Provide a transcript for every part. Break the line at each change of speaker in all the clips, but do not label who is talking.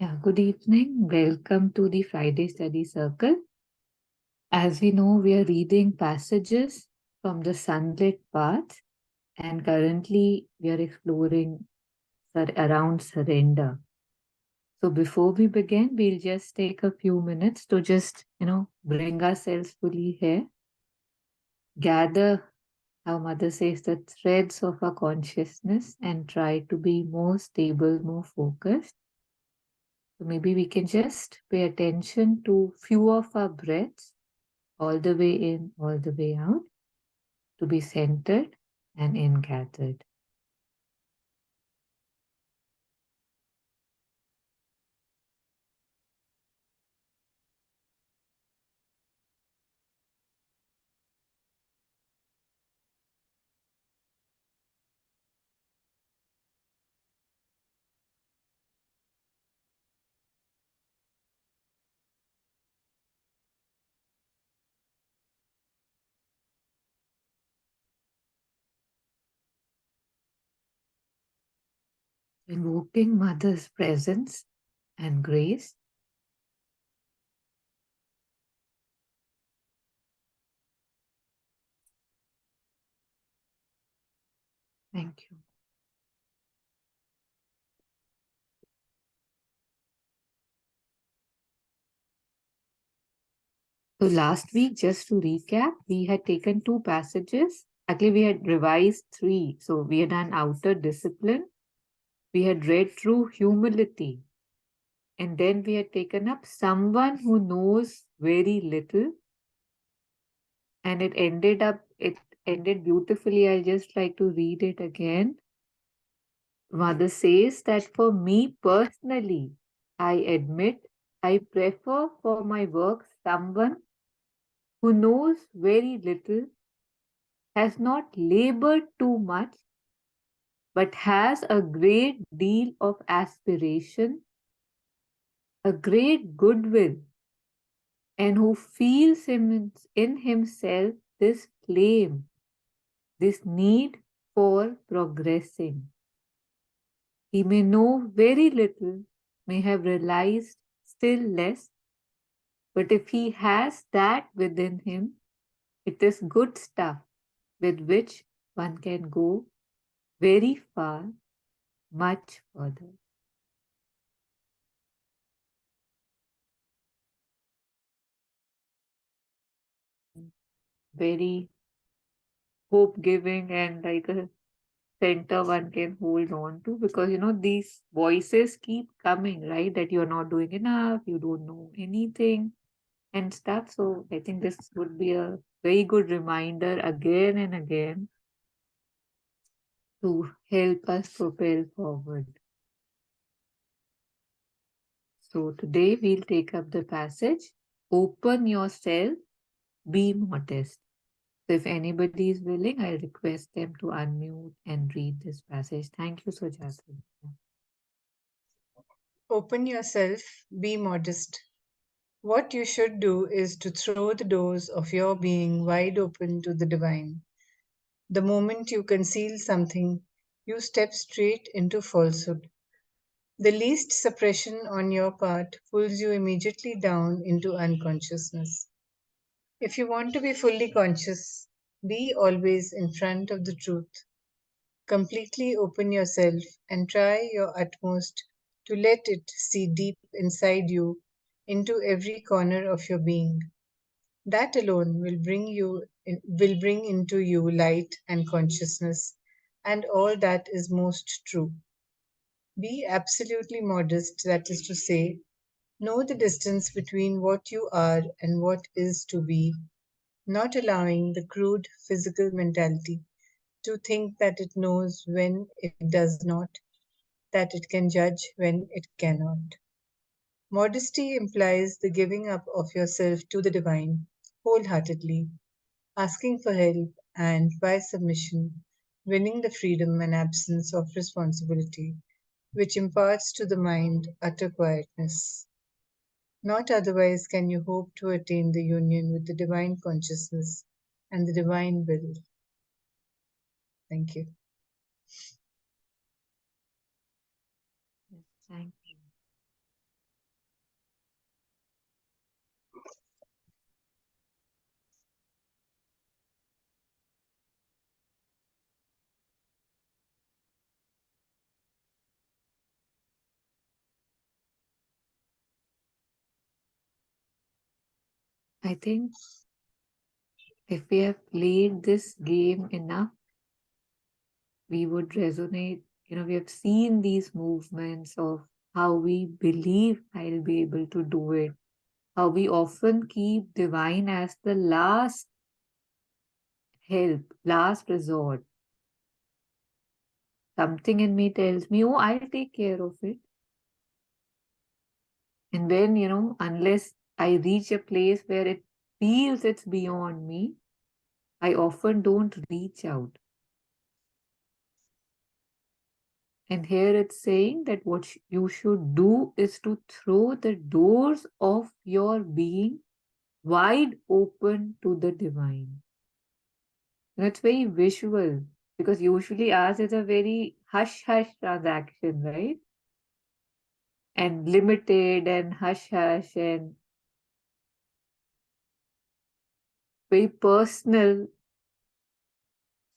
Yeah, good evening. Welcome to the Friday Study Circle. As we know, we are reading passages from the Sunlit path, and currently we are exploring around surrender. So before we begin, we'll just take a few minutes to just, bring ourselves fully here, gather, our mother says, the threads of our consciousness and try to be more stable, more focused. So maybe we can just pay attention to few of our breaths all the way in, all the way out, to be centered and in gathered. Invoking Mother's presence and grace. Thank you. So last week, just to recap, we had taken two passages. Actually, we had revised three. So we had done outer discipline. We had read through humility. And then we had taken up someone who knows very little. And it ended beautifully. I just like to read it again. Mother says that for me personally, I admit I prefer for my work someone who knows very little, has not labored too much, but has a great deal of aspiration, a great goodwill, and who feels in himself this flame, this need for progressing. He may know very little, may have realized still less, but if he has that within him, it is good stuff with which one can go very far, much further. Very hope giving and like a center one can hold on to, because these voices keep coming, right? That you're not doing enough, you don't know anything and stuff. So I think this would be a very good reminder again and again to help us propel forward. So today we'll take up the passage, open yourself, be modest. So if anybody is willing, I request them to unmute and read this passage. Thank you, Sujata.
Open yourself, be modest. What you should do is to throw the doors of your being wide open to the divine. The moment you conceal something, you step straight into falsehood. The least suppression on your part pulls you immediately down into unconsciousness. If you want to be fully conscious, be always in front of the truth. Completely open yourself and try your utmost to let it see deep inside you into every corner of your being. That alone will bring into you light and consciousness and all that is most true. Be absolutely modest, that is to say, know the distance between what you are and what is to be, not allowing the crude physical mentality to think that it knows when it does not, that it can judge when it cannot. Modesty implies the giving up of yourself to the divine wholeheartedly, asking for help, and by submission, winning the freedom and absence of responsibility, which imparts to the mind utter quietness. Not otherwise can you hope to attain the union with the divine consciousness and the divine will. Thank you.
Yes, thank you. I think if we have played this game enough, we would resonate. We have seen these movements of how we believe I'll be able to do it, how we often keep divine as the last help, last resort. Something in me tells me, oh, I'll take care of it. And when, unless I reach a place where it feels it's beyond me, I often don't reach out. And here it's saying that what you should do is to throw the doors of your being wide open to the divine. That's very visual because usually ours is a very hush hush transaction, right? And limited and hush hush and very personal.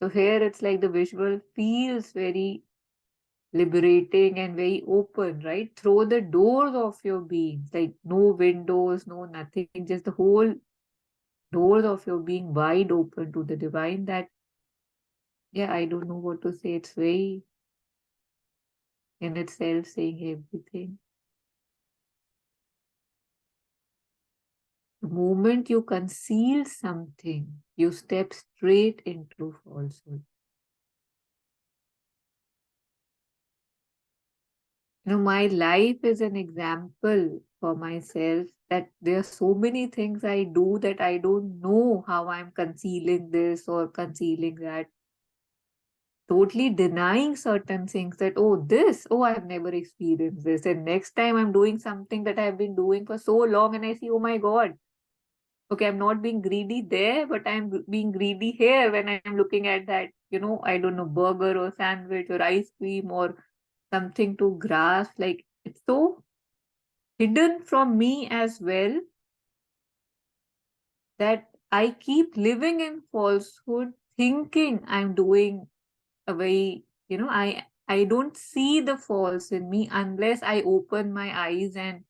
So here it's like the visual feels very liberating and very open, right? Throw the doors of your being, like no windows, no nothing, just the whole doors of your being wide open to the divine. That, yeah, I don't know what to say. It's very in itself saying everything. The moment you conceal something, you step straight into falsehood. My life is an example for myself that there are so many things I do that I don't know how I'm concealing this or concealing that. Totally denying certain things that, oh, I have never experienced this. And next time I'm doing something that I've been doing for so long and I see, oh my God, okay, I'm not being greedy there, but I'm being greedy here when I'm looking at that, I don't know, burger or sandwich or ice cream or something to grasp. Like it's so hidden from me as well that I keep living in falsehood, thinking I'm doing a very, I don't see the false in me unless I open my eyes and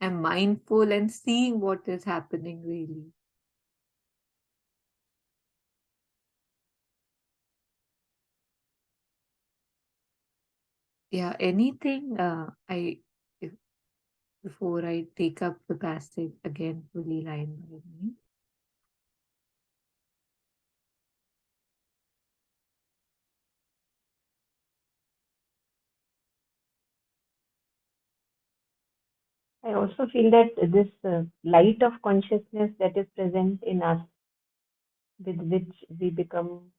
am mindful and seeing what is happening really. Yeah, anything I if, before I take up the passage again fully line by line.
I also feel that this light of consciousness that is present in us, with which we become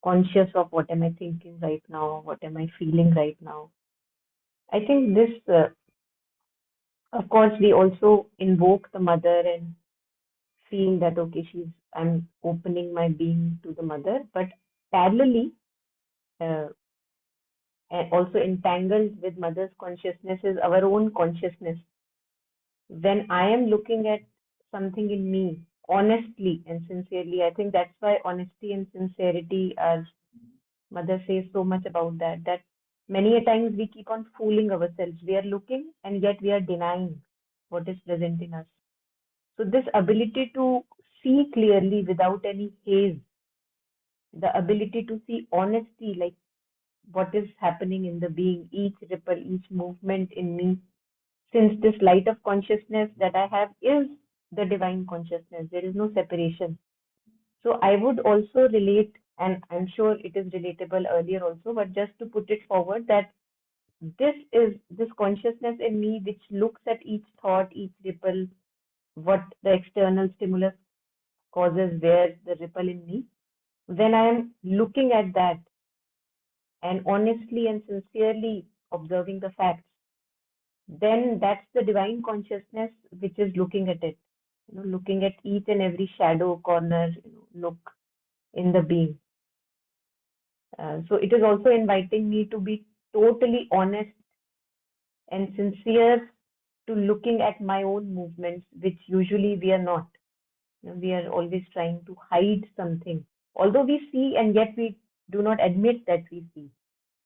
conscious of what am I thinking right now, what am I feeling right now. I think this, of course, we also invoke the mother and feel that, okay, I'm opening my being to the mother, but parallelly, uh, and also entangled with mother's consciousness is our own consciousness. When I am looking at something in me, honestly and sincerely, I think that's why honesty and sincerity, as mother says so much about that, that many a times we keep on fooling ourselves. We are looking and yet we are denying what is present in us. So this ability to see clearly without any haze, the ability to see honesty, like what is happening in the being, each ripple, each movement in me, since this light of consciousness that I have is the divine consciousness, there is no separation. So I would also relate, and I'm sure it is relatable earlier also, but just to put it forward, that this is this consciousness in me which looks at each thought, each ripple, what the external stimulus causes, where the ripple in me. When I am looking at that and honestly and sincerely observing the facts, then that's the divine consciousness which is looking at it, looking at each and every shadow corner, look in the being. So it is also inviting me to be totally honest and sincere to looking at my own movements, which usually we are not. We are always trying to hide something, although we see and yet we do not admit that we see.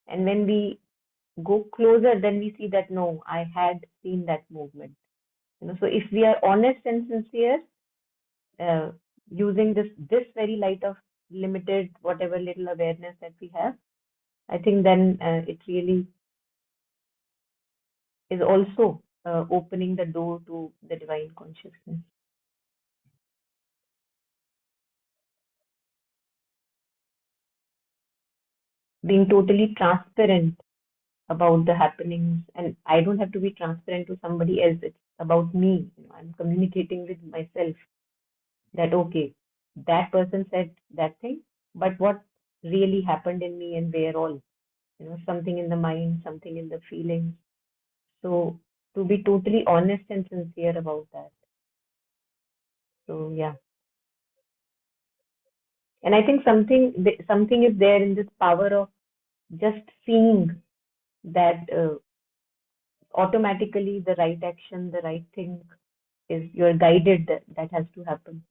And when we go closer, then we see that no, I had seen that movement. So if we are honest and sincere, uh, using this very light of limited whatever little awareness that we have, I think then it really is also opening the door to the divine consciousness. Being totally transparent about the happenings, and I don't have to be transparent to somebody else. It's about me. I'm communicating with myself that okay, that person said that thing, but what really happened in me and where all, something in the mind, something in the feelings. So to be totally honest and sincere about that. So yeah, and I think something is there in this power of just seeing that automatically the right action, the right thing is you're guided that has to happen.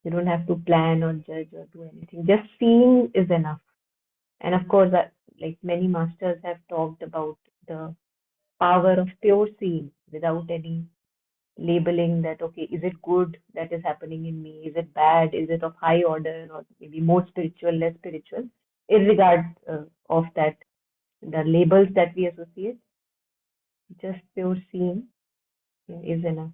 You don't have to plan or judge or do anything. Just seeing is enough. And of course, like many masters have talked about the power of pure seeing without any labeling that, okay, is it good that is happening in me? Is it bad? Is it of high order or maybe more spiritual, less spiritual? Irregard of that, the labels that we associate, just pure seeing is enough.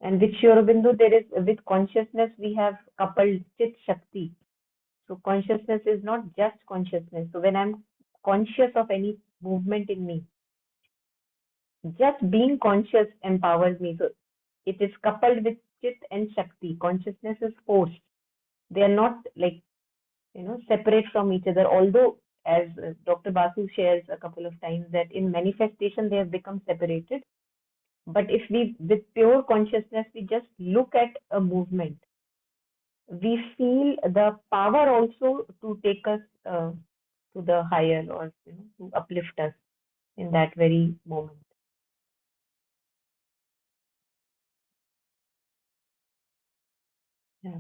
And with Aurobindo, there is with consciousness we have coupled Chit Shakti. So consciousness is not just consciousness. So when I'm conscious of any movement in me, just being conscious empowers me. So it is coupled with Chit and Shakti. Consciousness is force. They are not like separate from each other. Although, as Dr. Basu shares a couple of times, that in manifestation they have become separated. But if we, with pure consciousness, we just look at a movement, we feel the power also to take us to the higher or to uplift us in that very moment. Yeah.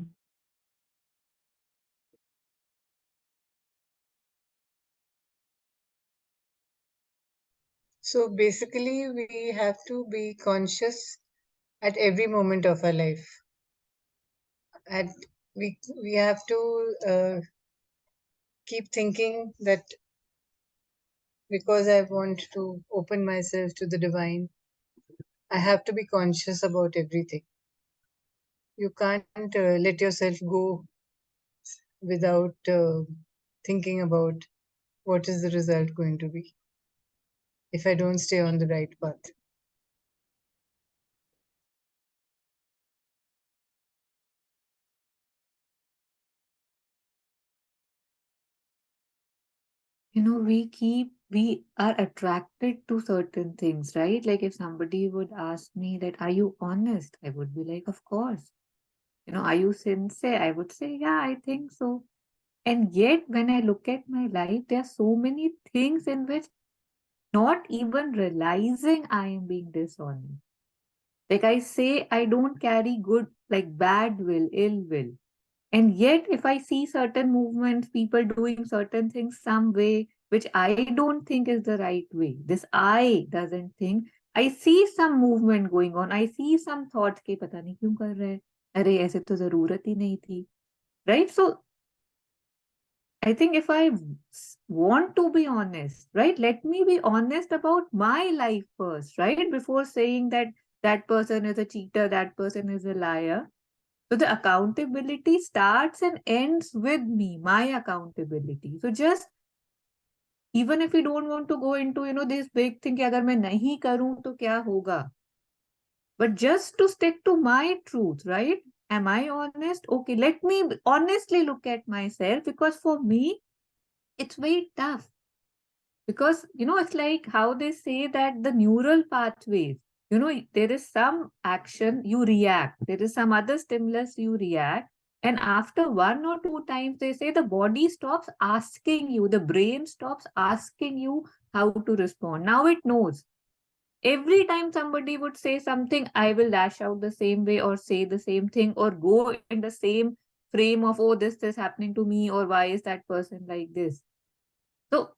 So basically, we have to be conscious at every moment of our life. At we have to keep thinking that because I want to open myself to the divine, I have to be conscious about everything. You can't let yourself go without thinking about what is the result going to be if I don't stay on the right path.
We are attracted to certain things, right? Like if somebody would ask me that, are you honest? I would be like, of course. Are you sincere? I would say, yeah, I think so. And yet, when I look at my life, there are so many things in which not even realizing I am being dishonest. Like I say, I don't carry good, like bad will, ill will. And yet, if I see certain movements, people doing certain things some way, which I don't think is the right way, this I doesn't think, I see some movement going on. I see some thoughts के पता नहीं क्यों कर रहे हैं. अरे ऐसे तो जरूरत ही नहीं थी. Right? So I think if I want to be honest, right, let me be honest about my life first, right? Before saying that that person is a cheater, that person is a liar. So the accountability starts and ends with me, my accountability. So just even if we don't want to go into, this big thing कि अगर मैं नहीं करूं तो क्या होगा? But just to stick to my truth, right? Am I honest? Okay, let me honestly look at myself because for me, it's very tough. Because, it's like how they say that the neural pathways, there is some action, you react. There is some other stimulus, you react. And after one or two times, they say the body stops asking you, the brain stops asking you how to respond. Now it knows. Every time somebody would say something, I will lash out the same way or say the same thing or go in the same frame of, oh, this is happening to me or why is that person like this? So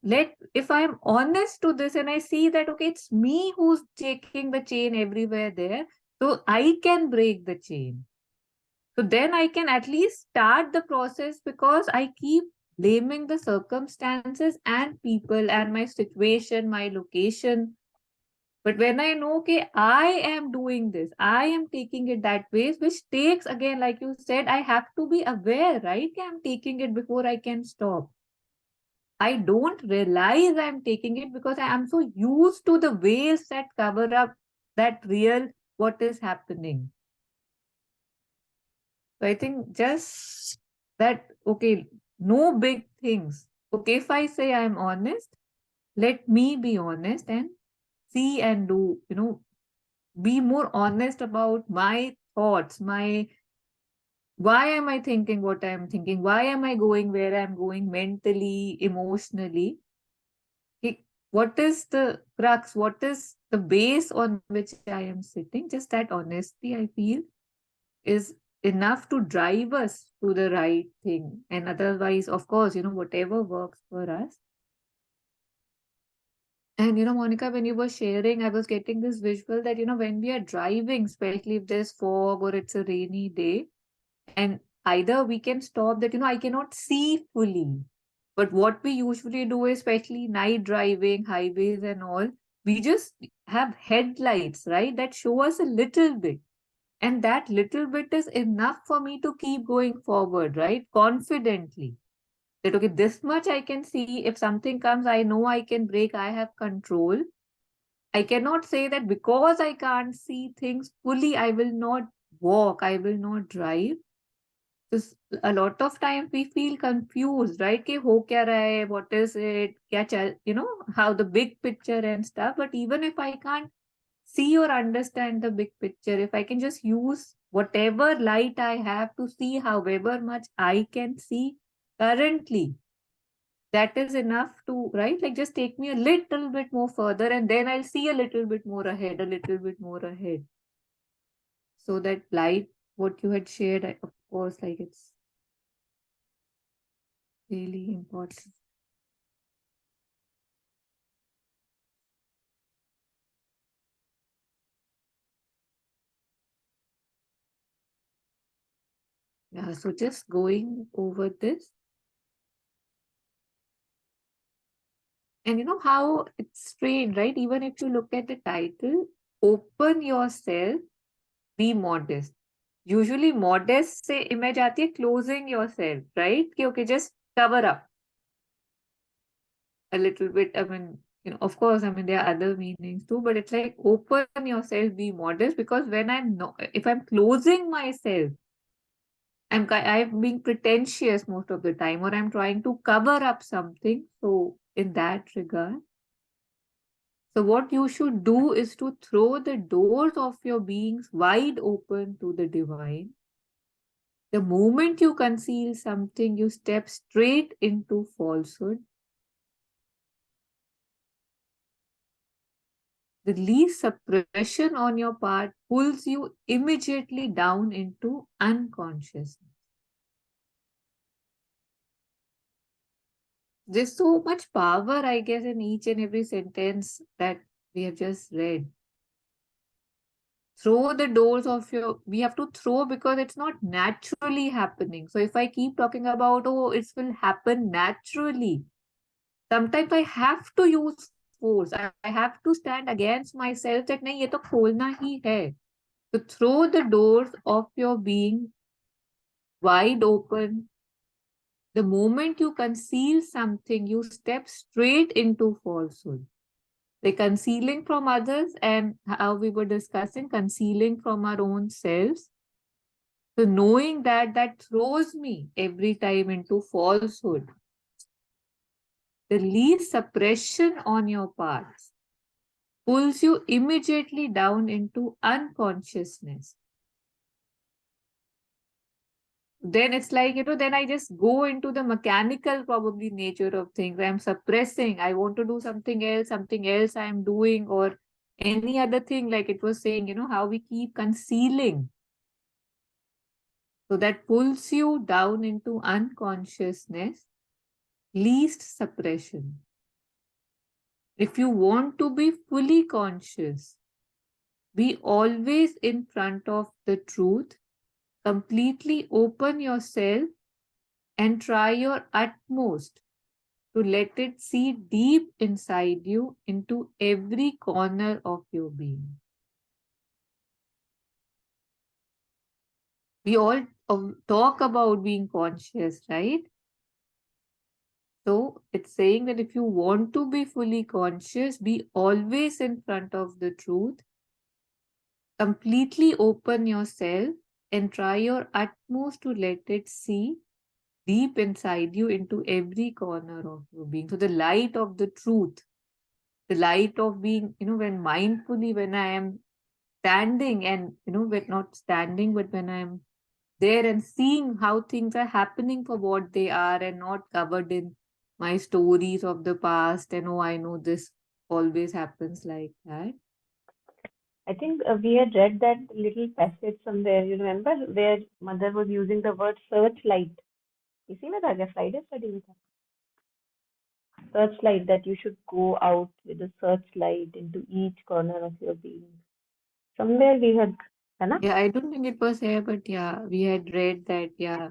if I'm honest to this and I see that, okay, it's me who's taking the chain everywhere there, so I can break the chain. So then I can at least start the process, because I keep blaming the circumstances and people and my situation, my location. But when I know, okay, I am doing this, I am taking it that way, which takes, again, like you said, I have to be aware, right? I'm taking it before I can stop. I don't realize I'm taking it because I am so used to the ways that cover up that real what is happening. So I think just that, okay, no big things. Okay, if I say I'm honest, let me be honest and see and do, be more honest about my thoughts, my why am I thinking what I'm thinking? Why am I going where I'm going mentally, emotionally? What is the crux? What is the base on which I am sitting? Just that honesty, I feel, is enough to drive us to the right thing. And otherwise, of course, whatever works for us. And, Monica, when you were sharing, I was getting this visual that, when we are driving, especially if there's fog or it's a rainy day, and either we can stop that, I cannot see fully. But what we usually do, especially night driving, highways and all, we just have headlights, right? That show us a little bit. And that little bit is enough for me to keep going forward, right? Confidently. That, okay, this much I can see. If something comes, I know I can brake, I have control. I cannot say that because I can't see things fully, I will not walk, I will not drive. Because a lot of times we feel confused, right? कि हो क्या रहा है, what is it, क्या चल, how the big picture and stuff. But even if I can't see or understand the big picture, if I can just use whatever light I have to see however much I can see currently, that is enough to, right? Like just take me a little bit more further and then I'll see a little bit more ahead, a little bit more ahead. So that light, what you had shared, of course, like it's really important. Yeah, so just going over this. And how it's strange, right? Even if you look at the title, Open Yourself, Be Modest. Usually modest से image आती है closing yourself, right? कि okay, just cover up a little bit. I mean, of course, I mean, there are other meanings too, but it's like open yourself, be modest, because when I'm not, if I'm closing myself, I'm being pretentious most of the time, or I'm trying to cover up something. So in that regard, so what you should do is to throw the doors of your beings wide open to the divine. The moment you conceal something, you step straight into falsehood. The least suppression on your part pulls you immediately down into unconsciousness. There's so much power, I guess, in each and every sentence that we have just read. Throw the doors of your, we have to throw because it's not naturally happening. So if I keep talking about, oh, it will happen naturally, sometimes I have to use force. I have to stand against myself that nahi, ye to kholna hi hai. To throw the doors of your being wide open. The moment you conceal something, you step straight into falsehood. Like concealing from others, and how we were discussing, concealing from our own selves. So knowing that throws me every time into falsehood. The least suppression on your parts pulls you immediately down into unconsciousness. Then it's like, then I just go into the mechanical probably nature of things. I'm suppressing. I want to do something else I'm doing, or any other thing, like it was saying, how we keep concealing. So that pulls you down into unconsciousness. least suppression. If you want to be fully conscious, be always in front of the truth, completely open yourself and try your utmost to let it see deep inside you into every corner of your being. We all talk about being conscious, right? So it's saying that if you want to be fully conscious, be always in front of the truth, completely open yourself, and try your utmost to let it see deep inside you into every corner of your being. So the light of the truth, the light of being, when mindfully, when I am standing and, when not standing, but when I am there and seeing how things are happening for what they are and not covered in my stories of the past and, oh, I know this always happens like that.
I think we had read that little passage somewhere, you remember, where mother was using the word searchlight. इसी में था क्या Friday study में था? Searchlight, that you should go out with a searchlight into each corner of your being. Somewhere we had, है ना?
Yeah, I don't think it was here, but yeah, we had read that. Yeah.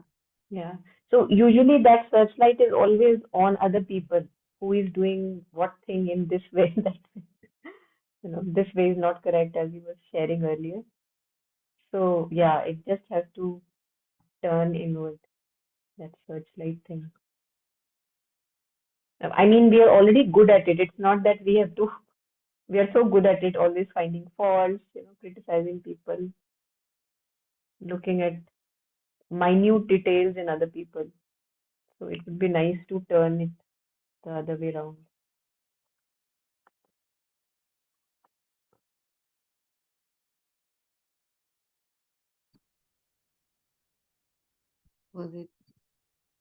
Yeah. So usually that searchlight is always on other people who is doing what thing in this way that this way is not correct as you were sharing earlier. So yeah, it just has to turn inward, that searchlight thing. I mean, we are already good at it. It's not that we have to, we are so good at it, always finding faults, criticizing people, looking at minute details in other people. So it would be nice to turn it the other way around.
Was it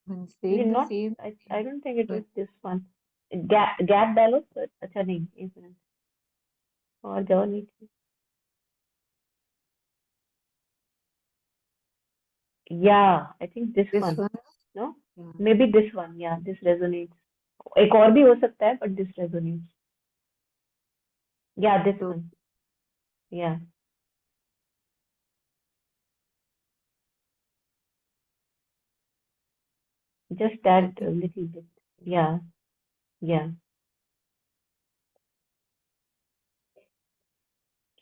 when
We're
saying the
not,
same
I
thing?
don't think it was
But
this one. Gap डालो sir अच्छा नहीं एक minute और जाओ नीचे yeah I think this
this
one
one,
no
yeah.
maybe this one yeah this resonates एक और भी हो सकता है but this resonates yeah this
So
one yeah just
I
that a
think,
little bit yeah yeah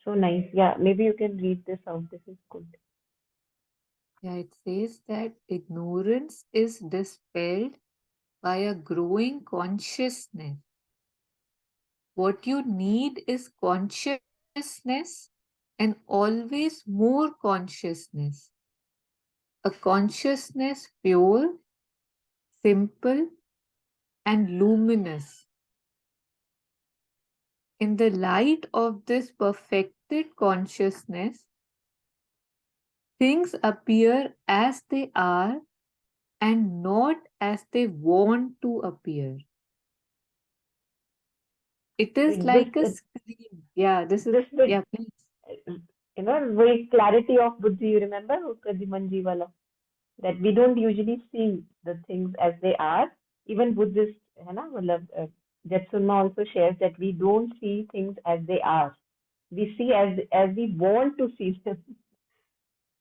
so nice yeah maybe you can read this out this is good
yeah, it says that ignorance is dispelled by a growing consciousness. What you need is consciousness and always more consciousness. A consciousness pure, simple, and luminous. In the light of this perfected consciousness, things appear as they are and not as they want to appear. It is
this
like a screen. Yeah, this is,
this with
yeah, please.
very clarity of buddhi you remember uska Jimanji wala that we don't usually see the things as they are. Even Buddhist, है ना मतलब Jetsunma also shares that we don't see things as they are. We see as we want to see them,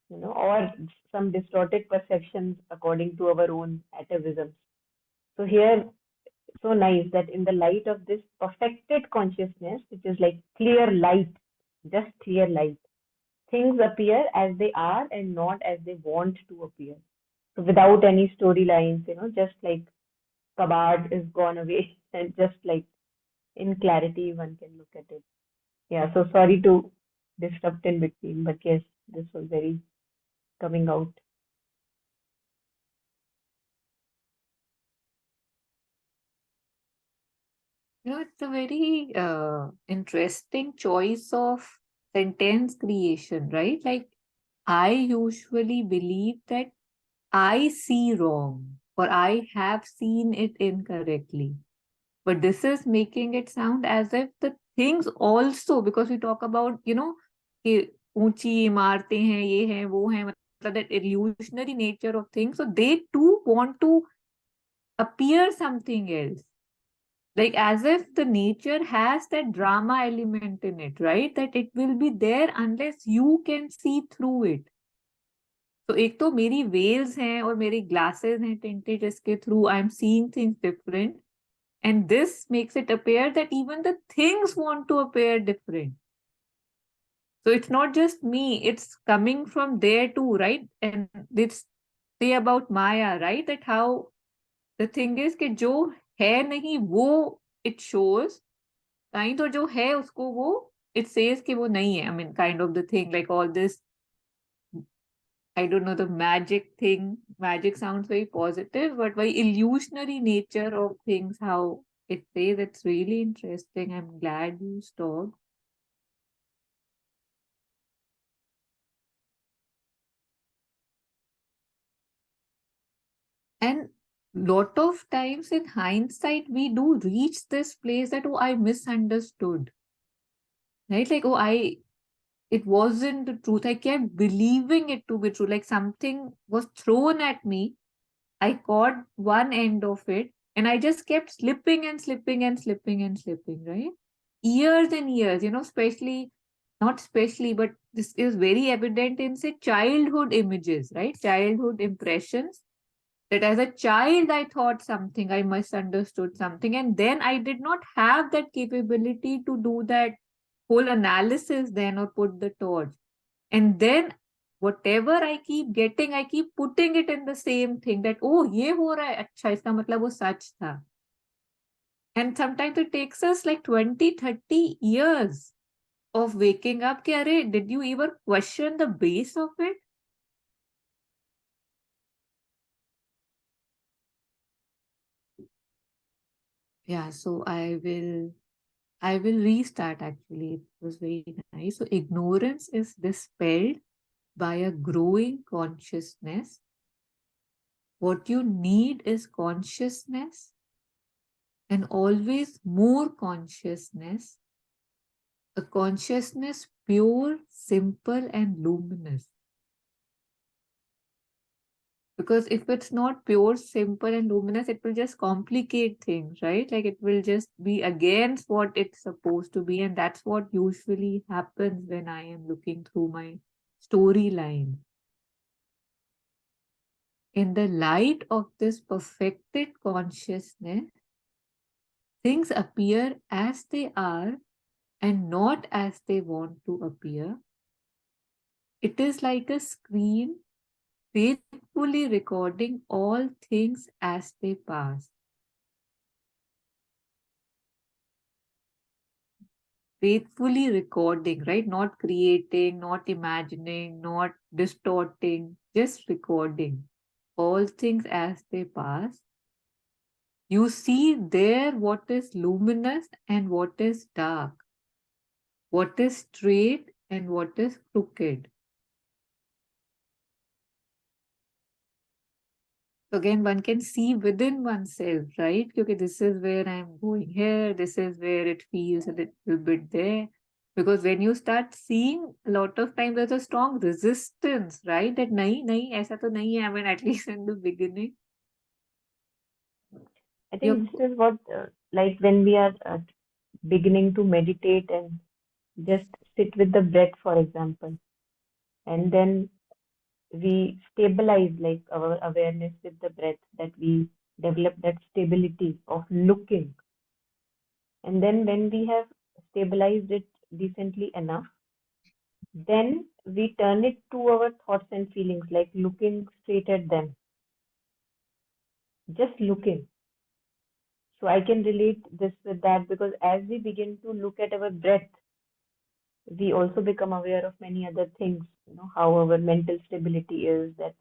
or some distorted perceptions according to our own atavisms. So here, so nice that in the light of this perfected consciousness, which is like clear light, just clear light, things appear as they are and not as they want to appear. So without any storylines, just like Kabad is gone away and just like in clarity one can look at it. Yeah, so sorry to disrupt in between, but yes, this was very coming out.
It's a very interesting choice of sentence creation, right? Like, I usually believe that I see wrong or I have seen it incorrectly. But this is making it sound as if the things also, because we talk about, कि ऊंची इमारतें हैं, ये हैं, वो हैं, मतलब that illusionary nature of things. So they too want to appear something else. Like as if the nature has that drama element in it, right? That it will be there unless you can see through it. तो एक तो मेरी Wales हैं और मेरी glasses हैं tinted जिसके through I am seeing things different and this makes it appear that even the things want to appear different. So it's not just me, it's coming from there too, right? And it's say about Maya, right? That how the thing is कि जो है नहीं वो it shows, कहीं तो जो है उसको वो it says कि वो नहीं है. I mean kind of the thing like all this, I don't know, the magic thing. Magic sounds very positive, but very illusionary nature of things, how it says. It's really interesting. I'm glad you stopped. And lot of times in hindsight, we do reach this place that, oh, I misunderstood. Right? Like, oh, it wasn't the truth. I kept believing it to be true. Like something was thrown at me. I caught one end of it and I just kept slipping and slipping and slipping and slipping, right? Years and years, especially, not especially, but this is very evident in, say, childhood images, right? Childhood impressions. That as a child, I thought something, I misunderstood something, and then I did not have that capability to do that whole analysis then or put the torch. And then whatever I keep getting, I keep putting it in the same thing that, oh, ye ho raha hai, acha, iska matlab wo sach tha. And sometimes it takes us like 20, 30 years of waking up. Ki, Arey, did you ever question the base of it? Yeah, so I will restart actually. It was very nice. So ignorance is dispelled by a growing consciousness. What you need is consciousness and always more consciousness, a consciousness pure, simple, and luminous. Because if it's not pure, simple, and luminous, it will just complicate things, right? Like it will just be against what it's supposed to be. And that's what usually happens when I am looking through my storyline. In the light of this perfected consciousness, things appear as they are and not as they want to appear. It is like a screen faithfully recording all things as they pass. Faithfully recording, right? Not creating, not imagining, not distorting, just recording all things as they pass. You see there what is luminous and what is dark, what is straight and what is crooked. Again, one can see within oneself, right? Okay, this is where I'm going here, this is where it feels a little bit there. Because when you start seeing, a lot of times there's a strong resistance, right? That nahi, nahi, aisa to nahi hai. I mean, at least in the beginning.
I
You're,
think this is what, like when we are beginning to meditate and just sit with the breath, for example, and then we stabilize like our awareness with the breath, that we develop that stability of looking. And then when we have stabilized it decently enough, then we turn it to our thoughts and feelings, like looking straight at them, just looking. So I can relate this with that, because as we begin to look at our breath, we also become aware of many other things, how our mental stability is, that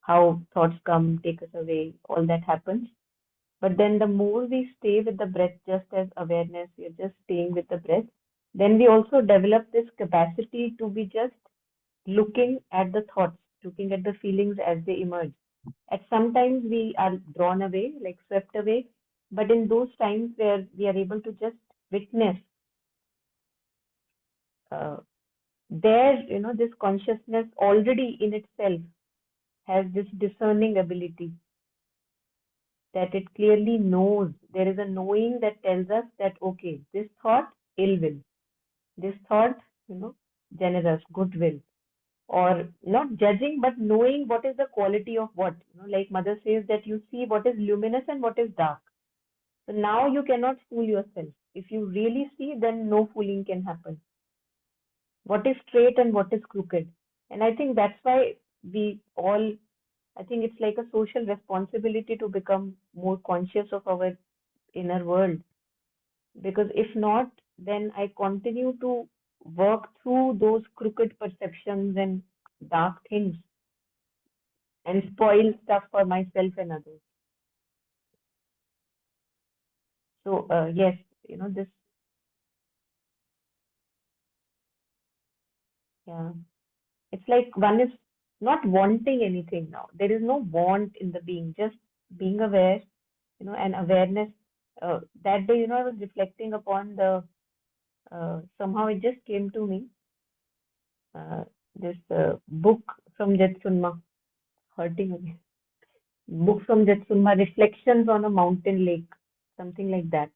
how thoughts come, take us away, all that happens. But then the more we stay with the breath, just as awareness, we are just staying with the breath, then we also develop this capacity to be just looking at the thoughts, looking at the feelings as they emerge. At sometimes we are drawn away, like swept away, but in those times where we are able to just witness, uh, there, this consciousness already in itself has this discerning ability. that it clearly knows. There is a knowing that tells us that, okay, this thought, ill will. This thought, generous, goodwill. Or not judging, but knowing what is the quality of what. Like Mother says that you see what is luminous and what is dark. So now you cannot fool yourself. If you really see, then no fooling can happen. What is straight and what is crooked. And I think that's why we all, I think it's like a social responsibility to become more conscious of our inner world. Because if not, then I continue to work through those crooked perceptions and dark things and spoil stuff for myself and others. So, yes, this, yeah, it's like one is not wanting anything now. There is no want in the being, just being aware, and awareness. That day, I was reflecting upon somehow it just came to me, uh, this book from Jetsunma, hurting again. Book from Jetsunma, Reflections on a Mountain Lake, something like that.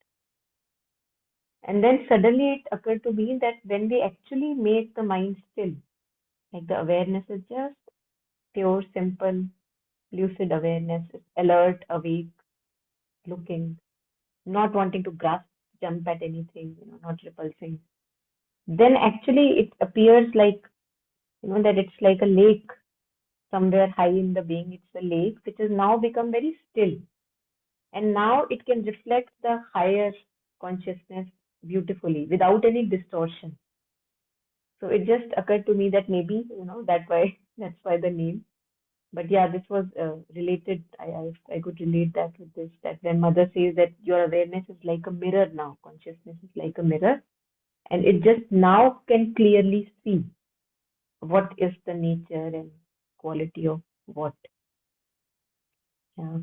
And then suddenly it occurred to me that when we actually make the mind still, like the awareness is just pure, simple, lucid awareness, it's alert, awake, looking, not wanting to grasp, jump at anything, not repulsing. Then actually it appears like, that it's like a lake somewhere high in the being. It's a lake which has now become very still. And now it can reflect the higher consciousness beautifully without any distortion. So it just occurred to me that maybe, that's why the name. But yeah, this was related. I could relate that with this, that when Mother says that your awareness is like a mirror now, consciousness is like a mirror, and it just now can clearly see what is the nature and quality of what. Yeah.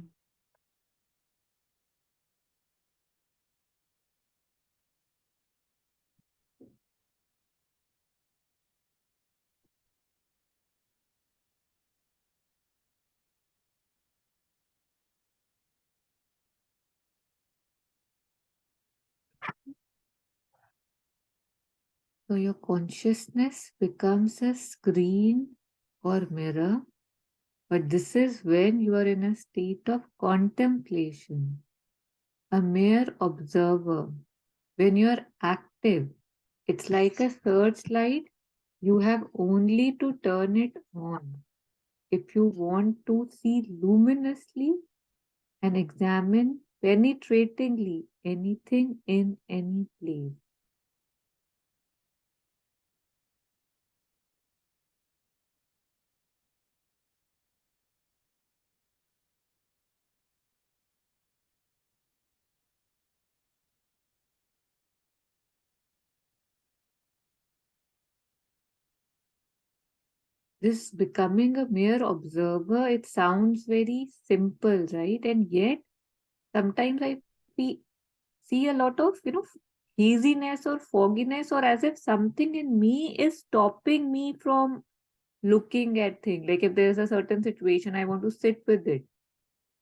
So your consciousness becomes a screen or mirror, but this is when you are in a state of contemplation, a mere observer. When you are active, it's like a searchlight. You have only to turn it on. If you want to see luminously and examine penetratingly anything in any place. This becoming a mere observer, it sounds very simple, right? And yet, sometimes see a lot of, haziness or fogginess, or as if something in me is stopping me from looking at things. Like if there's a certain situation, I want to sit with it.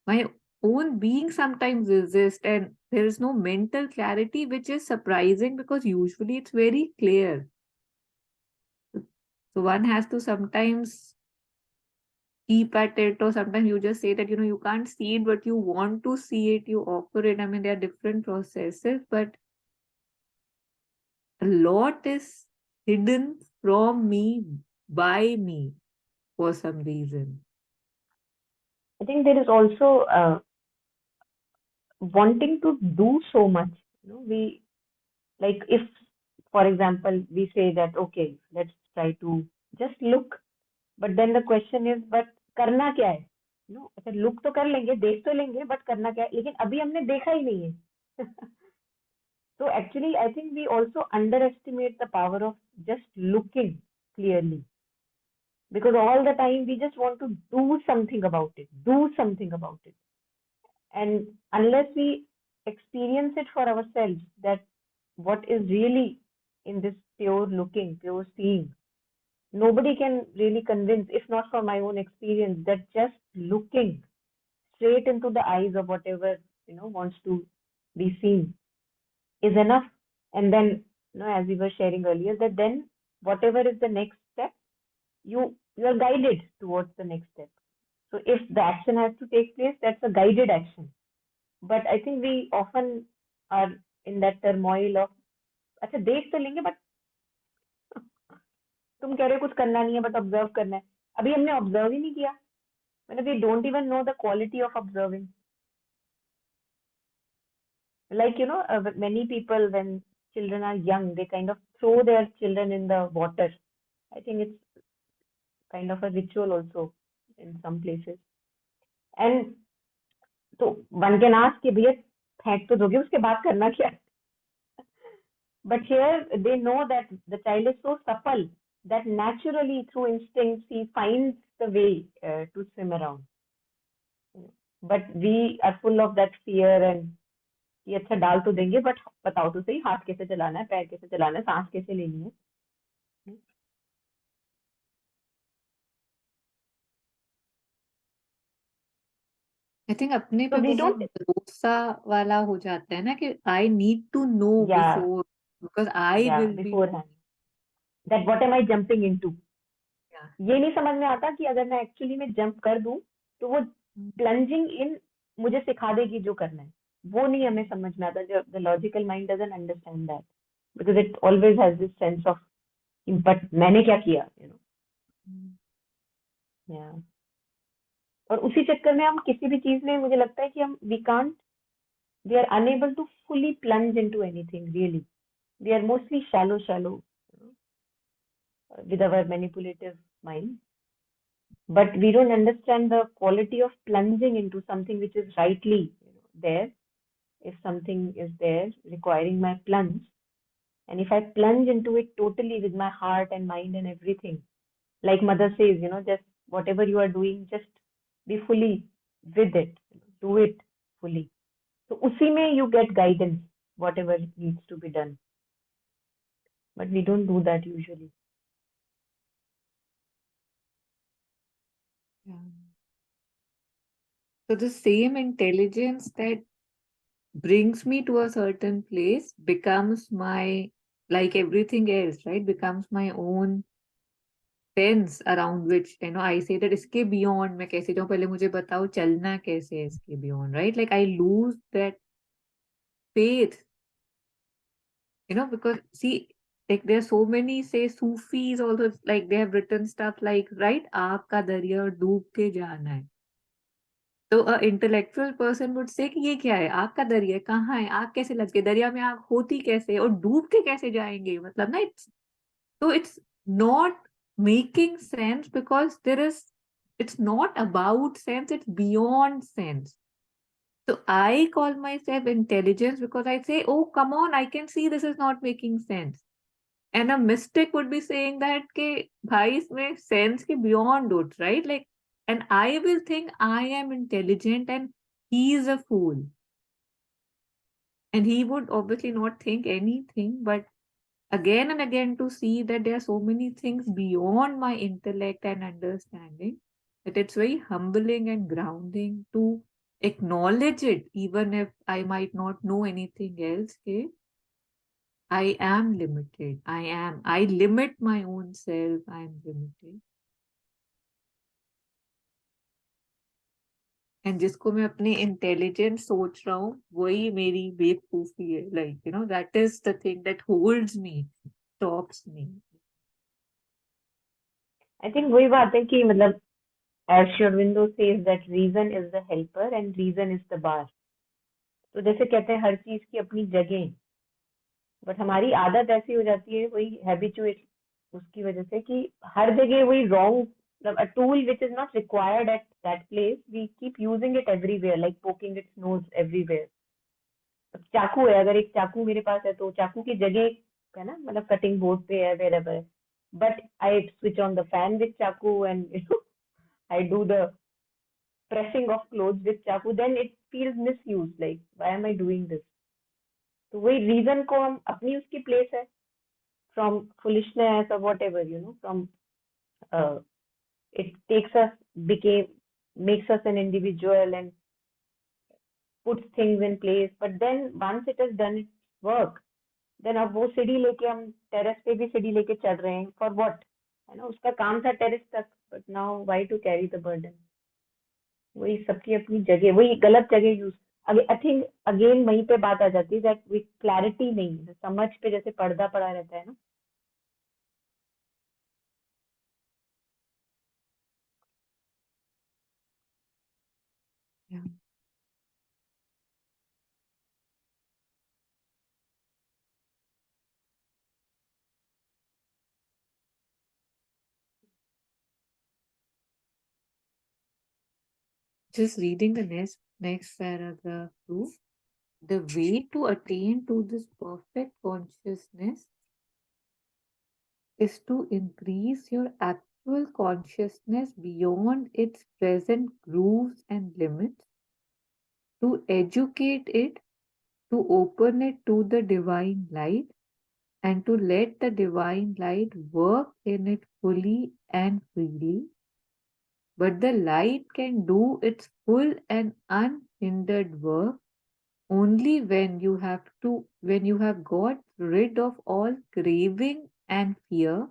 My own being sometimes resists, and there is no mental clarity, which is surprising because usually it's very clear. So one has to sometimes keep at it, or sometimes you just say that you can't see it but you want to see it, you offer it. I mean, there are different processes, but a lot is hidden from me, by me, for some reason.
I think there is also wanting to do so much. We like if, for example, we say that okay, let's try to just look, but then the question is, but करना क्या है? अच्छा look तो कर लेंगे, देख तो लेंगे, but करना क्या है? लेकिन अभी हमने देखा ही नहीं है. So actually, I think we also underestimate the power of just looking clearly, because all the time we just want to do something about it, do something about it. And unless we experience it for ourselves, that what is really in this pure looking, pure seeing, nobody can really convince, if not for my own experience, that just looking straight into the eyes of whatever wants to be seen is enough. And then, as we were sharing earlier, that then whatever is the next step, you are guided towards the next step. So if the action has to take place, that's a guided action. But I think we often are in that turmoil of अच्छा देख तो लेंगे but तुम कह रहे हो कुछ करना नहीं है बट ऑब्जर्व करना है. अभी हमने ऑब्जर्व ही नहीं किया. मतलब we don't even know the quality of observing. Like, many people, when children are young, they kind of throw their children in the water. I think it's kind of a ritual also in some places. And so one can ask कि भैया फेंक तो दोगे उसके बाद करना क्या है? But here they know that the child is so supple that naturally through instincts he finds the way to swim around. But we are full of that fear and कि अच्छा डाल तो देंगे बट बताओ तो सही हाथ कैसे चलाना है, पैर कैसे चलाना है, सांस कैसे लेनी है.
आई थिंक अपने
So
पे
we
बहुत
don't,
भरोसा वाला हो जाता है ना कि I need to know
yeah,
before because I
yeah,
will be
beforehand. That what am I jumping into? ये नहीं समझ में आता कि अगर मैं एक्चुअली में जंप कर दूं तो वो प्लंजिंग इन मुझे सिखा देगी जो करना है. वो नहीं हमें समझ में आता. जो the logical mind doesn't understand that because it always has this sense of but मैंने क्या किया, या और उसी चक्कर में हम किसी भी चीज में मुझे लगता है कि हम we are unable to fully plunge into anything really. We are mostly shallow with our manipulative mind, but we don't understand the quality of plunging into something which is rightly there. If something is there requiring my plunge, and if I plunge into it totally with my heart and mind and everything, like mother says, just whatever you are doing, just be fully with it, do it fully. So usi mein you get guidance, whatever needs to be done. But we don't do that usually.
So the same intelligence that brings me to a certain place becomes my, like everything else, right? Becomes my own fence around which, I say that इसके beyond मैं कैसे जाऊँ, पहले मुझे बताओ चलना कैसे है इसके beyond, right? Like I lose that faith, because see, like there are so many, say, Sufis also, like they have written stuff like, right, आग का दरिया डूब के जाना है. तो अ इंटेलेक्चुअल पर्सन वुड से कि ये क्या है, आग का दरिया कहाँ है, आग कैसे लग गई, दरिया में आग होती कैसे और डूब के कैसे जाएंगे, मतलब ना it's not making sense because it's not about sense, it's beyond sense. So I call myself intelligence because I say, oh, come on, I can see this is not making sense. And a mystic would be saying that ke, bhai, isme sense ke beyond it, right? Like, and I will think I am intelligent and he is a fool. And he would obviously not think anything, but again and again to see that there are so many things beyond my intellect and understanding that it's very humbling and grounding to acknowledge it, even if I might not know anything else. Okay? I am limited. I limit my own self. I am limited. And जिसको मैं अपनी intelligent सोच रहा हूँ वही मेरी बेवकूफी है. Like, that is the thing that holds me, stops me.
I think वही बात है कि मतलब as Aurobindo says that reason is the helper and reason is the bar. तो जैसे कहते हैं हर चीज की अपनी जगह, बट हमारी आदत ऐसी हो जाती है वही हैबिचुएट उसकी वजह से कि हर जगह वही रॉन्ग, मतलब a tool which is not required at that place, we keep using it everywhere, like poking its nose everywhere. अब चाकू है, अगर एक चाकू मेरे पास है तो चाकू की जगह है ना, मतलब कटिंग बोर्ड पे है, wherever है. But I switch on the fan with चाकू and I do the pressing of clothes with चाकू, then it feels misused, like why am I doing this? तो वही रीजन को हम अपनी उसकी प्लेस है, from foolishness or whatever, from it takes us became makes us an individual and puts things in place, but then once it has done its work, then अब वो सीढ़ी लेके हम टेरेस पे भी सीढ़ी लेके चढ़ रहे हैं फॉर व्हाट, है ना? उसका काम था टेरेस तक, but now why to carry the burden? वही सबकी अपनी जगह, वही गलत जगह यूज। आई थिंक अगेन वहीं पे बात आ जाती है दैट विद क्लैरिटी नहीं है, समझ पे जैसे पर्दा पड़ा रहता है ना।
Yeah. Just reading the next paragraph too. The way to attain to this perfect consciousness is to increase your actual consciousness beyond its present grooves and limits, to educate it, to open it to the divine light, and to let the divine light work in it fully and freely. But the light can do its full and unhindered work only when you have got rid of all craving and fear.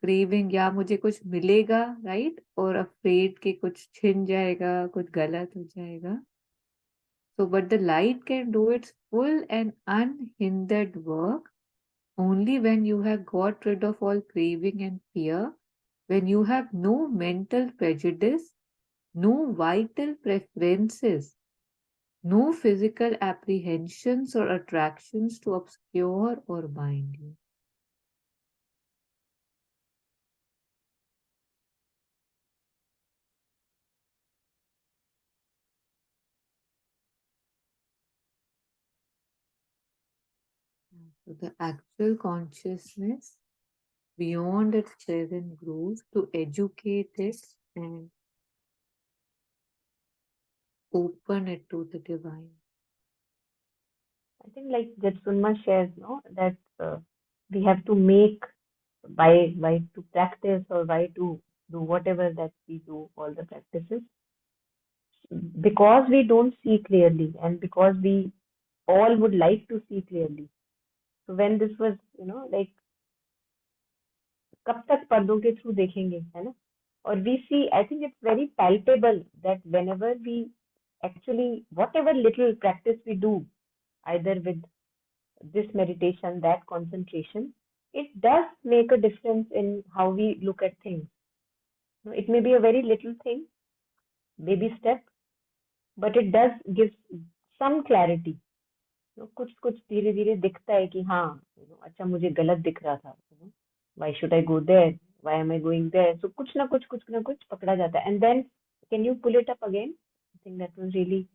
Craving या मुझे कुछ मिलेगा, right, और afraid के कुछ छिन जाएगा, कुछ गलत हो जाएगा. So but the light can do its full and unhindered work only when you have got rid of all craving and fear, when you have no mental prejudice, no vital preferences, no physical apprehensions or attractions to obscure or bind you. So the actual consciousness beyond its present grooves, to educate it and open it to the divine.
I think like that Sunma shares, no, that we have to make, why to practice or why to do whatever that we do, all the practices, because we don't see clearly and because we all would like to see clearly. So when this was, like कब तक पर्दों के through देखेंगे, है ना? और we see, I think it's very palpable that whenever we actually, whatever little practice we do, either with this meditation, that concentration, it does make a difference in how we look at things. It may be a very little thing, baby step, but it does give some clarity. कुछ कुछ धीरे धीरे दिखता है कि हाँ, अच्छा मुझे गलत दिख रहा था, why should I go there, why am I going there? So कुछ ना कुछ पकड़ा जाता है, and then can you pull it up again? I think that was really,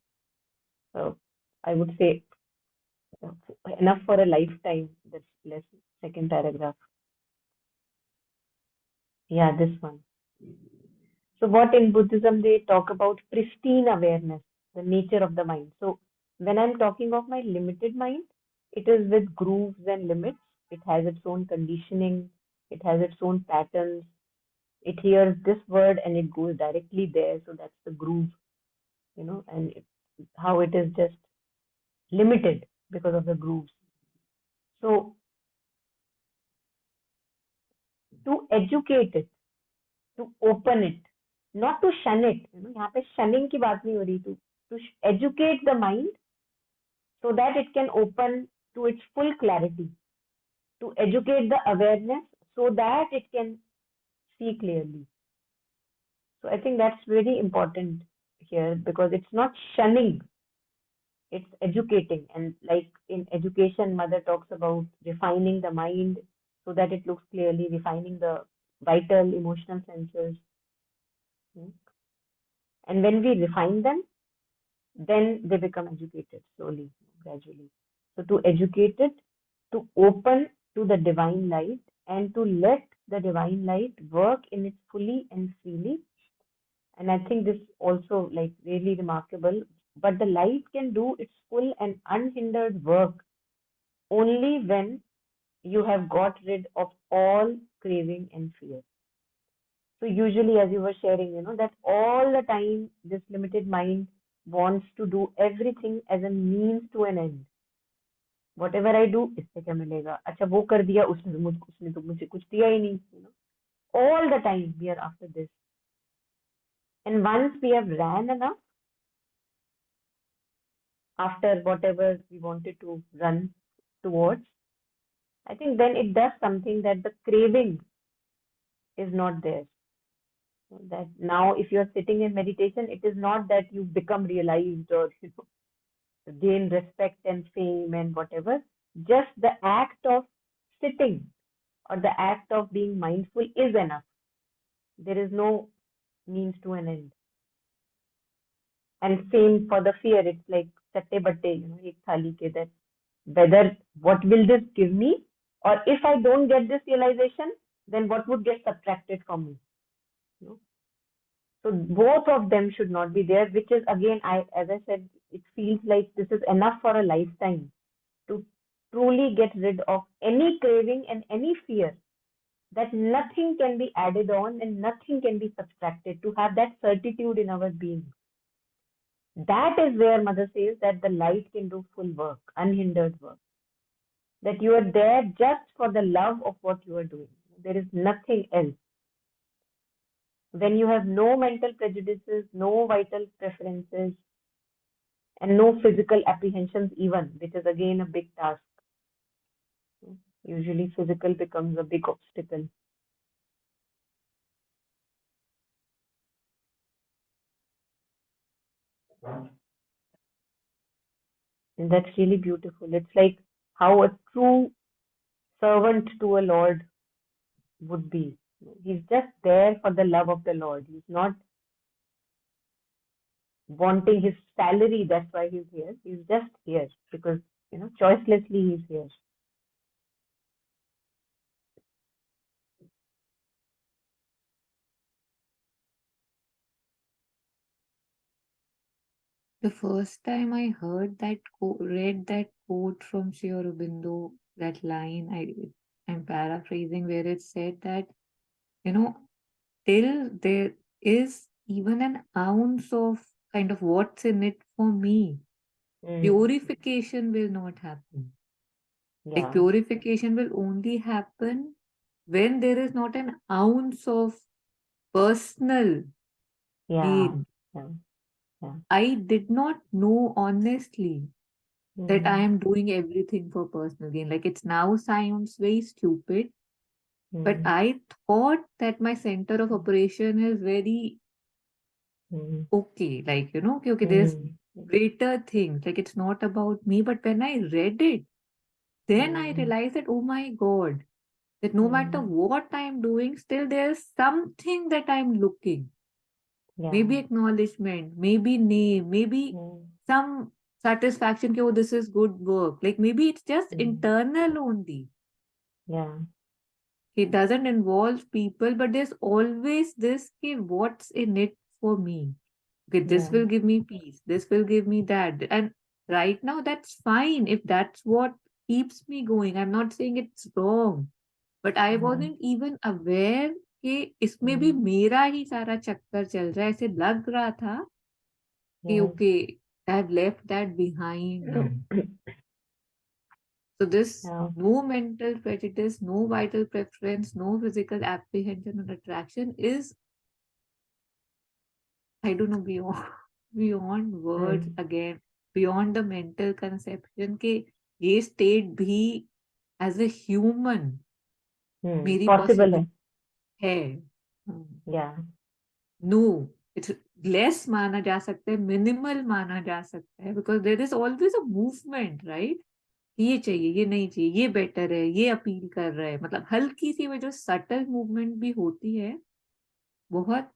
I would say, uh, enough for a lifetime. That's less, second paragraph. Yeah, this one. So what in Buddhism they talk about pristine awareness, the nature of the mind. So when I'm talking of my limited mind, it is with grooves and limits. It has its own conditioning. It has its own patterns. It hears this word and it goes directly there. So that's the groove, and how it is just limited because of the grooves. So to educate it, to open it, not to shun it. यहाँ पे shunning की बात नहीं हो रही. To educate the mind so that it can open to its full clarity, to educate the awareness so that it can see clearly. So I think that's very important here, because it's not shunning, it's educating. And like in education, mother talks about refining the mind so that it looks clearly, refining the vital emotional senses. And when we refine them, then they become educated slowly, gradually. So to educate it, to open to the divine light, and to let the divine light work in it fully and freely. And I think this also like really remarkable. But the light can do its full and unhindered work only when you have got rid of all craving and fear. So usually, as you were sharing, that all the time this limited mind wants to do everything as a means to an end. Whatever I do, इससे क्या मिलेगा? अच्छा वो कर दिया उसने तो मुझे कुछ दिया ही नहीं. All the time we are after this. And once we have ran enough after whatever we wanted to run towards, I think then it does something that the craving is not there. That now, if you're sitting in meditation, it is not that you become realized or gain respect and fame and whatever. Just the act of sitting or the act of being mindful is enough. There is no means to an end. And same for the fear. It's like chatte batte, ek thali ke, that whether what will this give me, or if I don't get this realization, then what would get subtracted from me? So both of them should not be there, which is again, as I said, it feels like this is enough for a lifetime to truly get rid of any craving and any fear, that nothing can be added on and nothing can be subtracted, to have that certitude in our being. That is where Mother says that the light can do full work, unhindered work. That you are there just for the love of what you are doing. There is nothing else. When you have no mental prejudices, no vital preferences, and no physical apprehensions even, which is again a big task. Usually physical becomes a big obstacle. And that's really beautiful. It's like how a true servant to a Lord would be. He's just there for the love of the Lord. He's not wanting his salary, that's why he's here. He's just here because, choicelessly he's here.
The first time I heard read that quote from Sri Aurobindo, that line, I'm paraphrasing, where it said that, you know, till there is even an ounce of kind of what's in it for me, purification will not happen. Like
Yeah,
purification will only happen when there is not an ounce of personal
yeah,
gain.
yeah, yeah.
I did not know honestly that I
Mm,
am doing everything for personal gain. Like it now sounds very stupid, but
mm,
I thought that my center of operation is very
mm,
okay. Like, okay, there's
mm,
greater things. Like it's not about me. But when I read it, then I
mm,
realized that, oh my God, that no matter
mm,
what I'm doing, still there's something that I'm looking.
yeah,
Maybe acknowledgement, maybe name, maybe
mm,
some satisfaction. Oh, this is good work. Like maybe it's just
mm,
internal only.
yeah,
It doesn't involve people, but there's always this, okay, what's in it for me? Okay, this
yeah,
will give me peace. This will give me that. And right now, that's fine if that's what keeps me going. I'm not saying it's wrong, but I
yeah,
wasn't even aware कि इसमें भी
mm,
मेरा ही सारा चक्कर चल रहा है. ऐसे लग रहा था कि
yes.
okay, I've left that behind now. So this
Yeah,
no mental prejudice, no vital preference, no physical apprehension or attraction is, I don't know, beyond beyond words
mm,
again, beyond the mental conception कि ये state भी as a human मेरी
possible है.
possibility है.
Yeah,
no it's less माना जा सकता है, मिनिमल माना जा सकता है, because there is always a movement, right? ये चाहिए, ये नहीं चाहिए, ये बेटर है, ये अपील कर रहा है, मतलब हल्की सी वो जो सटल मूवमेंट भी होती है, बहुत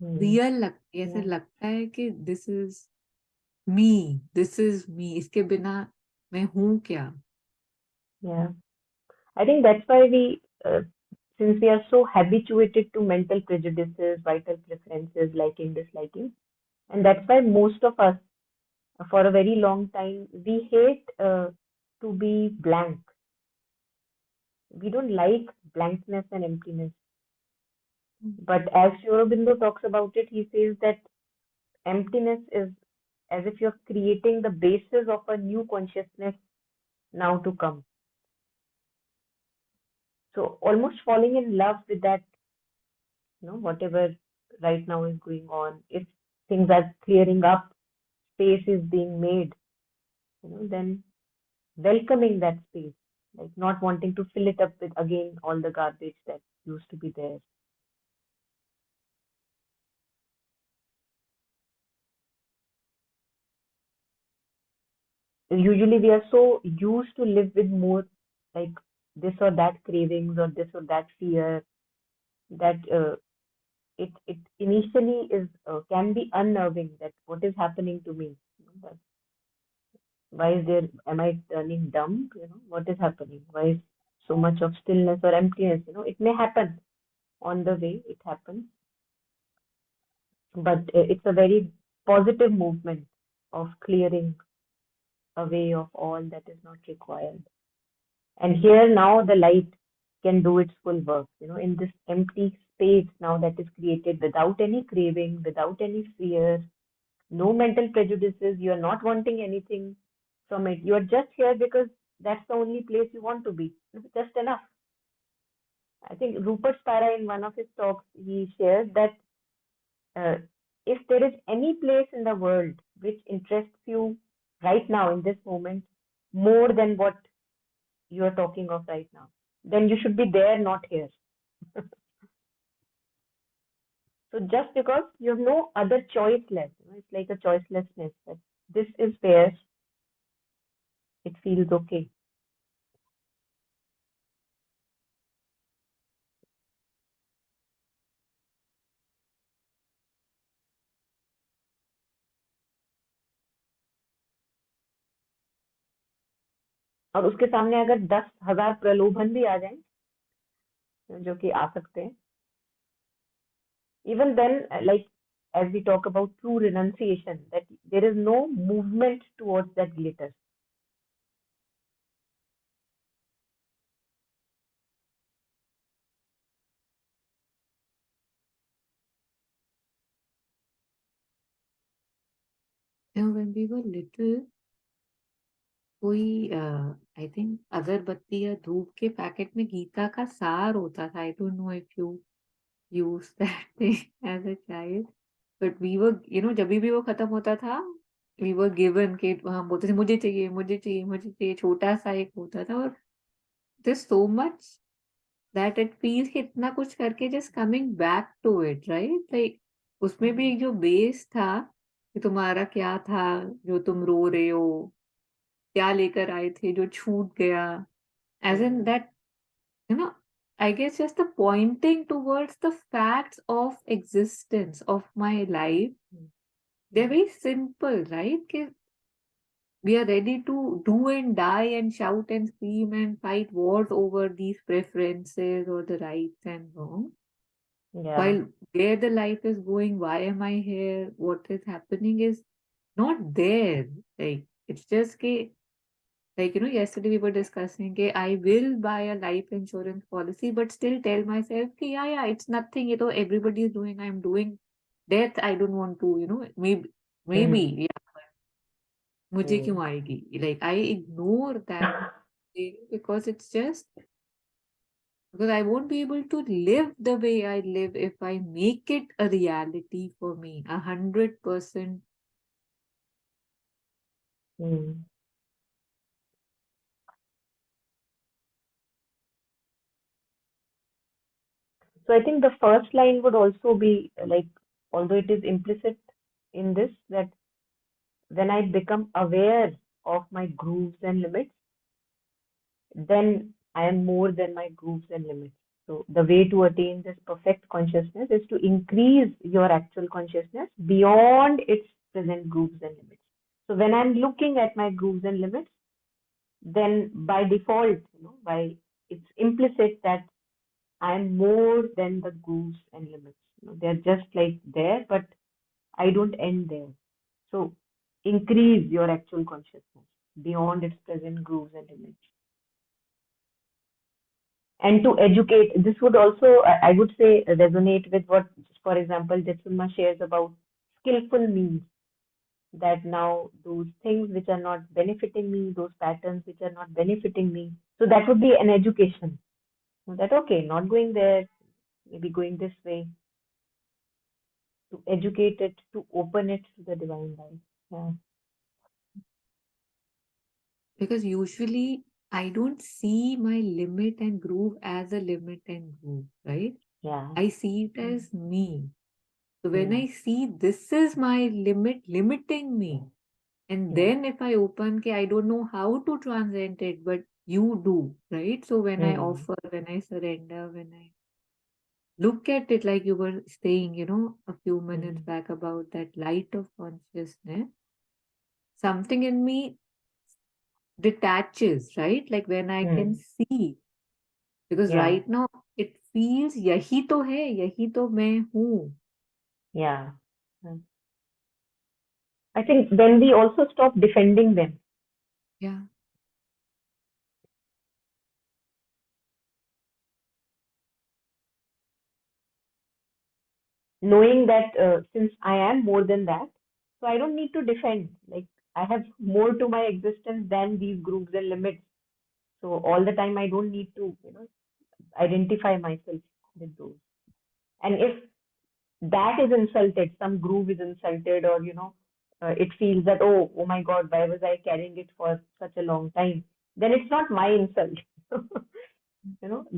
mm,
रियल लगती है. ऐसे
yeah,
लगता है कि दिस इज मी, इसके बिना मैं हूं क्या?
yeah. I think that's why since we are so habituated to mental prejudices, vital preferences, liking, disliking, and that's why most of us, for a very long time, we hate to be blank. We don't like blankness and emptiness. But as Aurobindo talks about it, he says that emptiness is as if you're creating the basis of a new consciousness now to come. So almost falling in love with that, whatever right now is going on. If things are clearing up, space is being made, then welcoming that space, like not wanting to fill it up with again all the garbage that used to be there. Usually we are so used to live with more like this or that cravings or this or that fear that it initially is can be unnerving that what is happening to me. That why is there, am I turning dumb? What is happening? Why is so much of stillness or emptiness? It may happen on the way, it happens, but it's a very positive movement of clearing away of all that is not required. And here now the light can do its full work, in this empty space now that is created without any craving, without any fear, no mental prejudices. You are not wanting anything from it. You are just here because that's the only place you want to be. Just enough. I think Rupert Spira, in one of his talks, he shared that uh, if there is any place in the world which interests you right now in this moment more than what you are talking of right now, then you should be there, not here. So just because you have no other choice left, it's like a choicelessness that this is where it feels okay. और उसके सामने अगर 10,000 प्रलोभन भी आ जाएं, जो कि आ सकते हैं, even then, like as we talk about true renunciation, that there is no movement towards that glitter.
When we were little, कोई आई थिंक अगरबत्ती या धूप के पैकेट में गीता का सार होता था. I don't know if you use that thing as a child, but we were जब भी वो खत्म होता था, वी वर गिवन के हम बोलते थे मुझे चाहिए, मुझे चाहिए, मुझे चाहिए. छोटा सा एक होता था, और this so much that it feels कि इतना कुछ करके just coming back to it, right? Like उसमें भी एक जो बेस था कि तुम्हारा क्या था जो तुम रो रहे हो, क्या लेकर आए थे जो छूट गया, as in that, you know I guess just the pointing towards the facts of existence of my life. They're very simple, right? कि we are ready to do and die and shout and scream and fight wars over these preferences or the rights and wrongs,
Yeah.
while where the life is going, why am I here, what is happening is not there. Like it's just कि, like, yesterday we were discussing, okay, I will buy a life insurance policy, but still tell myself, okay, yeah, it's nothing, everybody is doing, I'm doing. Death, I don't want to, maybe,
Mm.
yeah, मुझे
Mm.
क्यों आएगी? Like, I ignore that thing because it's just, because I won't be able to live the way I live if I make it a reality for me, 100%.
Mm. So I think the first line would also be like, although it is implicit in this, that when I become aware of my grooves and limits, then I am more than my grooves and limits. So the way to attain this perfect consciousness is to increase your actual consciousness beyond its present grooves and limits. So when I'm looking at my grooves and limits, then by default, by it's implicit that I'm more than the grooves and limits. They're just like there, but I don't end there. So increase your actual consciousness beyond its present grooves and limits. And to educate, this would also, I would say, resonate with what, for example, Jetsunma shares about skillful means, that now those things which are not benefiting me, those patterns which are not benefiting me, so that would be an education. So that, okay, not going there, maybe going this way, to educate it, to open it to the divine life. Yeah,
Because usually I don't see my limit and groove as a limit and groove, right?
yeah,
I see it as me. So when
yeah,
I see this is my limit limiting me, and
yeah.
then if I open, okay, I don't know how to transcend it, but you do, right? So when I
Hmm.
offer, when I surrender, when I look at it, like you were saying, a few minutes
Hmm.
back about that light of consciousness, something in me detaches, right? Like when I can
Hmm.
see, because
Yeah,
right now it feels यही तो है, यही तो मैं हूँ.
yeah. Hmm. I think then we also stop defending them,
Yeah.
knowing that since I am more than that, so I don't need to defend. Like, I have more to my existence than these groups and limits. So all the time I don't need to, identify myself with those. And if that is insulted, some groove is insulted, or it feels that, oh my God, why was I carrying it for such a long time? Then it's not my insult.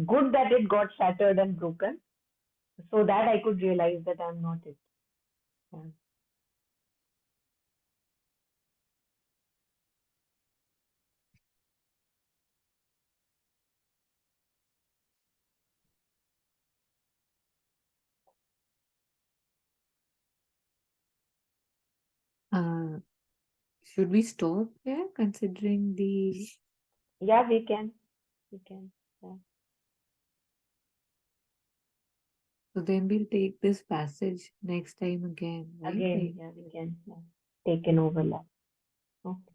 Good that it got shattered and broken, so that I could realize that I'm not it. Yeah.
Uh, should we stop here considering the.
Yeah, we can. We can. Yeah.
So then we'll take this passage next time again, right?
Again,
Like,
yeah, we can. Yeah. Take an overlap. Okay.